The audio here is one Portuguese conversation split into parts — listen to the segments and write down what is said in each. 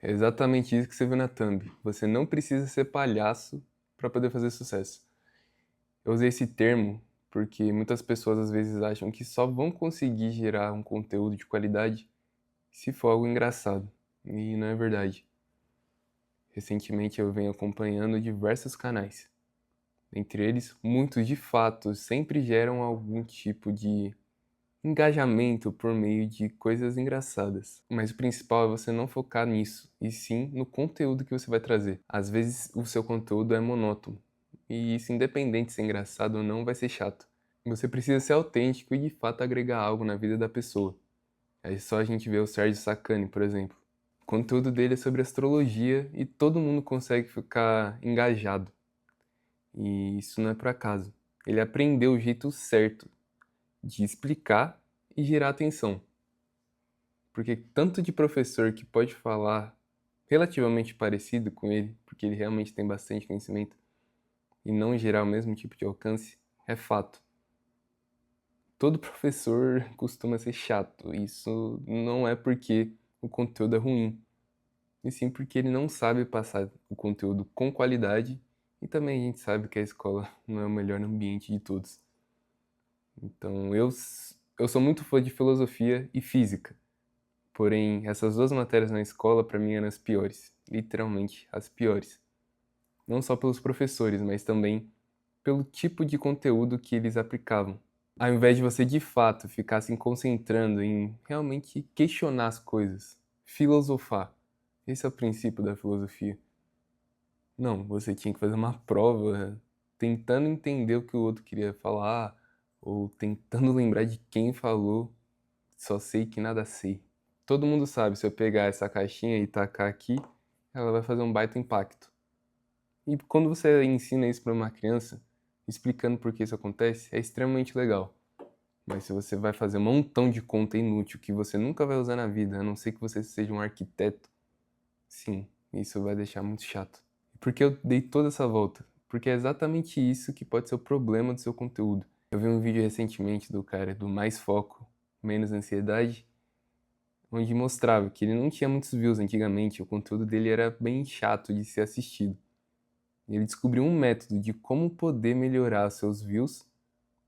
É exatamente isso que você viu na thumb. Você não precisa ser palhaço para poder fazer sucesso. Eu usei esse termo porque muitas pessoas às vezes acham que só vão conseguir gerar um conteúdo de qualidade se for algo engraçado. E não é verdade. Recentemente eu venho acompanhando diversos canais. Entre eles, muitos de fato sempre geram algum tipo de engajamento por meio de coisas engraçadas. Mas o principal é você não focar nisso, e sim no conteúdo que você vai trazer. Às vezes o seu conteúdo é monótono, e isso, independente de ser engraçado ou não, vai ser chato. Você precisa ser autêntico e de fato agregar algo na vida da pessoa. É só a gente ver o Sérgio Sacani, por exemplo. O conteúdo dele é sobre astrologia e todo mundo consegue ficar engajado. E isso não é por acaso. Ele aprendeu o jeito certo de explicar e gerar atenção. Porque tanto de professor que pode falar relativamente parecido com ele, porque ele realmente tem bastante conhecimento, e não gerar o mesmo tipo de alcance, é fato. Todo professor costuma ser chato. Isso não é porque o conteúdo é ruim, e sim porque ele não sabe passar o conteúdo com qualidade, e também a gente sabe que a escola não é o melhor ambiente de todos. Então eu sou muito fã de filosofia e física. Porém, essas duas matérias na escola para mim eram as piores, literalmente as piores. Não só pelos professores, mas também pelo tipo de conteúdo que eles aplicavam. Ao invés de você de fato ficar se concentrando em realmente questionar as coisas, filosofar. Esse é o princípio da filosofia. Não, você tinha que fazer uma prova tentando entender o que o outro queria falar, ou tentando lembrar de quem falou, só sei que nada sei. Todo mundo sabe, se eu pegar essa caixinha e tacar aqui, ela vai fazer um baita impacto. E quando você ensina isso para uma criança, explicando por que isso acontece, é extremamente legal. Mas se você vai fazer um montão de conta inútil que você nunca vai usar na vida, a não ser que você seja um arquiteto, sim, isso vai deixar muito chato. Por que eu dei toda essa volta? Porque é exatamente isso que pode ser o problema do seu conteúdo. Eu vi um vídeo recentemente do cara do Mais Foco, Menos Ansiedade, onde mostrava que ele não tinha muitos views antigamente, o conteúdo dele era bem chato de ser assistido. E ele descobriu um método de como poder melhorar seus views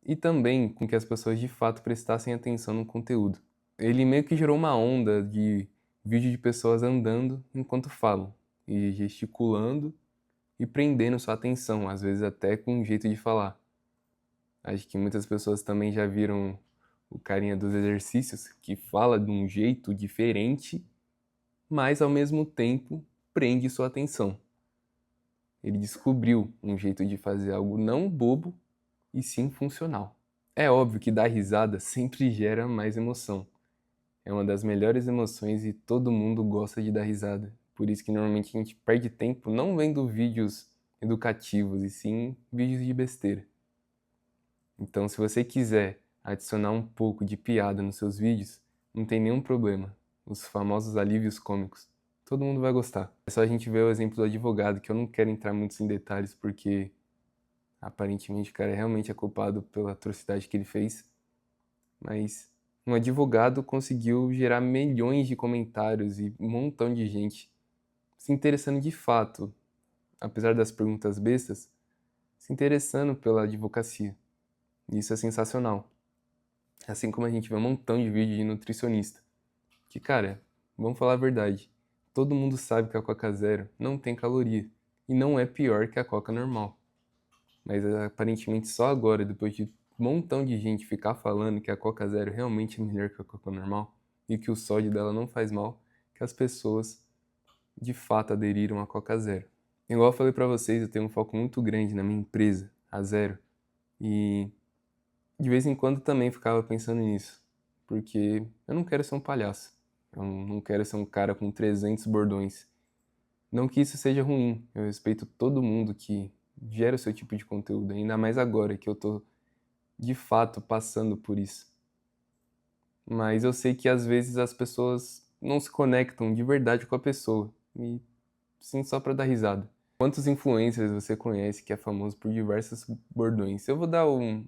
e também com que as pessoas de fato prestassem atenção no conteúdo. Ele meio que gerou uma onda de vídeo de pessoas andando enquanto falam, e gesticulando e prendendo sua atenção, às vezes até com um jeito de falar. Acho que muitas pessoas também já viram o carinha dos exercícios, que fala de um jeito diferente, mas ao mesmo tempo prende sua atenção. Ele descobriu um jeito de fazer algo não bobo e sim funcional. É óbvio que dar risada sempre gera mais emoção. É uma das melhores emoções e todo mundo gosta de dar risada. Por isso que normalmente a gente perde tempo não vendo vídeos educativos e sim vídeos de besteira. Então, se você quiser adicionar um pouco de piada nos seus vídeos, não tem nenhum problema. Os famosos alívios cômicos. Todo mundo vai gostar. É só a gente ver o exemplo do advogado, que eu não quero entrar muito em detalhes porque aparentemente o cara realmente é culpado pela atrocidade que ele fez. Mas um advogado conseguiu gerar milhões de comentários e um montão de gente se interessando de fato, apesar das perguntas bestas, se interessando pela advocacia. Isso é sensacional. Assim como a gente vê um montão de vídeo de nutricionista. Que, cara, vamos falar a verdade. Todo mundo sabe que a Coca Zero não tem caloria. E não é pior que a Coca normal. Mas aparentemente só agora, depois de um montão de gente ficar falando que a Coca Zero realmente é melhor que a Coca normal e que o sódio dela não faz mal, que as pessoas de fato aderiram à Coca Zero. Igual eu falei pra vocês, eu tenho um foco muito grande na minha empresa, a Zero. E de vez em quando também ficava pensando nisso, porque eu não quero ser um palhaço. Eu não quero ser um cara com 300 bordões. Não que isso seja ruim, eu respeito todo mundo que gera o seu tipo de conteúdo, ainda mais agora que eu tô de fato passando por isso. Mas eu sei que às vezes as pessoas não se conectam de verdade com a pessoa, e sim só pra dar risada. Quantos influencers você conhece que é famoso por diversos bordões? Eu vou dar um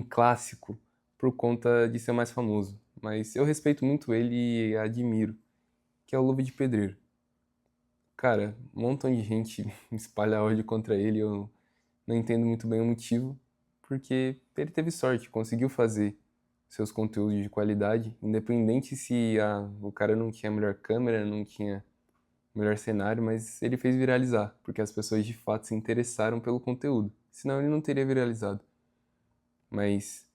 clássico por conta de ser mais famoso, mas eu respeito muito ele e admiro, que é o Luva de Pedreiro. cara, um montão de gente espalha ódio contra ele, eu não entendo muito bem o motivo, porque ele teve sorte, conseguiu fazer seus conteúdos de qualidade, independente se o cara não tinha a melhor câmera, não tinha o melhor cenário, mas ele fez viralizar, porque as pessoas de fato se interessaram pelo conteúdo, senão ele não teria viralizado. Mas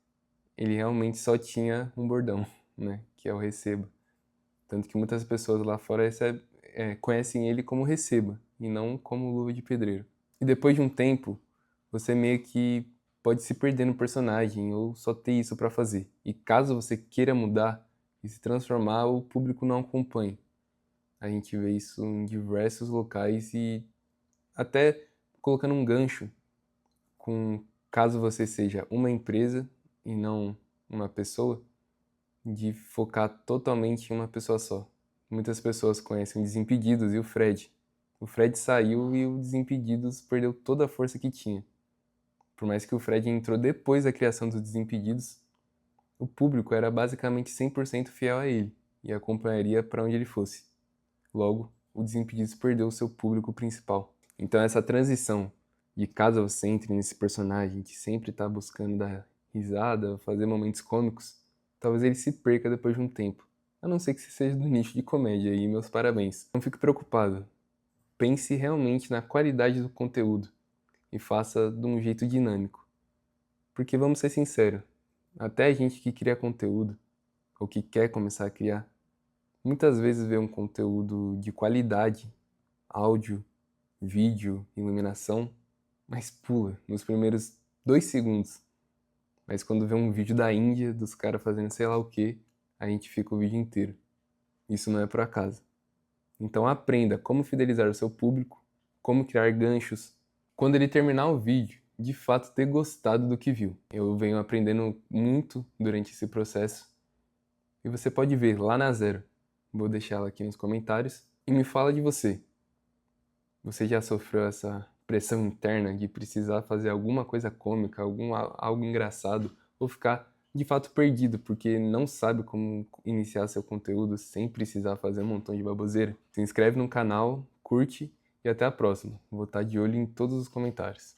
ele realmente só tinha um bordão, né, que é o receba. Tanto que muitas pessoas lá fora conhecem ele como receba, e não como luva de pedreiro. E depois de um tempo, você meio que pode se perder no personagem ou só ter isso pra fazer. E caso você queira mudar e se transformar, o público não acompanha. A gente vê isso em diversos locais e até colocando um gancho com caso você seja uma empresa e não uma pessoa, de focar totalmente em uma pessoa só. Muitas pessoas conhecem o Desimpedidos e o Fred. O Fred saiu e o Desimpedidos perdeu toda a força que tinha. Por mais que o Fred entrou depois da criação dos Desimpedidos, o público era basicamente 100% fiel a ele e acompanharia para onde ele fosse. Logo, o Desimpedidos perdeu o seu público principal. Então essa transição de caso você entre nesse personagem que sempre está buscando dar risada, fazer momentos cômicos, talvez ele se perca depois de um tempo. A não ser que você seja do nicho de comédia e meus parabéns. Não fique preocupado. Pense realmente na qualidade do conteúdo e faça de um jeito dinâmico. Porque vamos ser sinceros, até a gente que cria conteúdo ou que quer começar a criar, muitas vezes vê um conteúdo de qualidade, áudio, vídeo, iluminação, mas pula nos primeiros 2 segundos. Mas quando vê um vídeo da Índia, dos caras fazendo sei lá o que, a gente fica o vídeo inteiro. Isso não é por acaso. Então aprenda como fidelizar o seu público, como criar ganchos. Quando ele terminar o vídeo, de fato ter gostado do que viu. Eu venho aprendendo muito durante esse processo e você pode ver lá na Zero. Vou deixar ela aqui nos comentários. E me fala de você. Você já sofreu essa pressão interna de precisar fazer alguma coisa cômica, algo engraçado, ou ficar de fato perdido porque não sabe como iniciar seu conteúdo sem precisar fazer um montão de baboseira? Se inscreve no canal, curte e até a próxima. Vou estar de olho em todos os comentários.